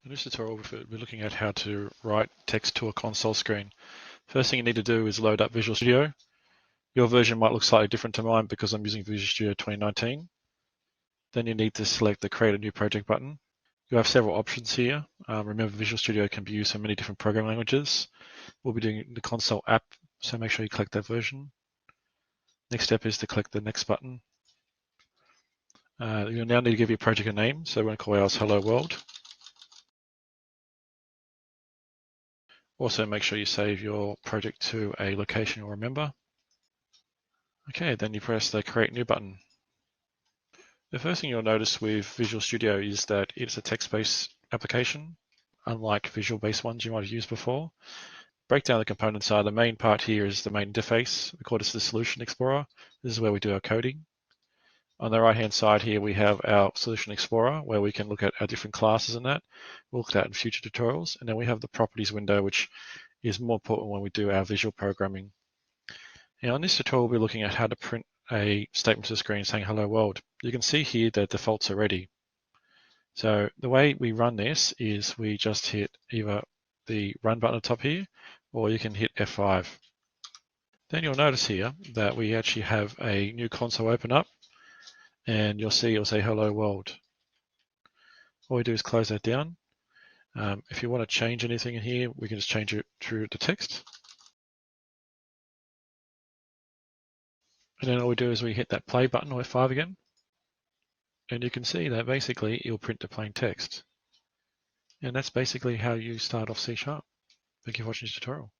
In this tutorial, we'll be looking at how to write text to a console screen. First thing you need to do is load up Visual Studio. Your version might look slightly different to mine because I'm using Visual Studio 2019. Then you need to select the Create a New Project button. You have several options here. Remember, Visual Studio can be used in many different programming languages. We'll be doing the console app, so make sure you click that version. Next step is to click the Next button. You'll now need to give your project a name, so we're going to call ours Hello World. Also, make sure you save your project to a location you'll remember. Okay, then you press the Create New button. The first thing you'll notice with Visual Studio is that it's a text-based application, unlike visual-based ones you might have used before. Break down the components are, the main part here is the main interface. We call this the Solution Explorer. This is where we do our coding. On the right-hand side here, we have our Solution Explorer, where we can look at our different classes and that. We'll look at that in future tutorials. And then we have the Properties window, which is more important when we do our visual programming. Now in this tutorial, we'll be looking at how to print a statement to the screen saying hello world. You can see here the defaults are ready. So the way we run this is we just hit either the run button at the top here, or you can hit F5. Then you'll notice here that we actually have a new console open up, and you'll see it'll say hello world. All we do is close that down. If you want to change anything in here, we can just change it through the text. And then all we do is we hit that play button or F5 again. And you can see that basically it'll print the plain text. And that's basically how you start off C#. Thank you for watching this tutorial.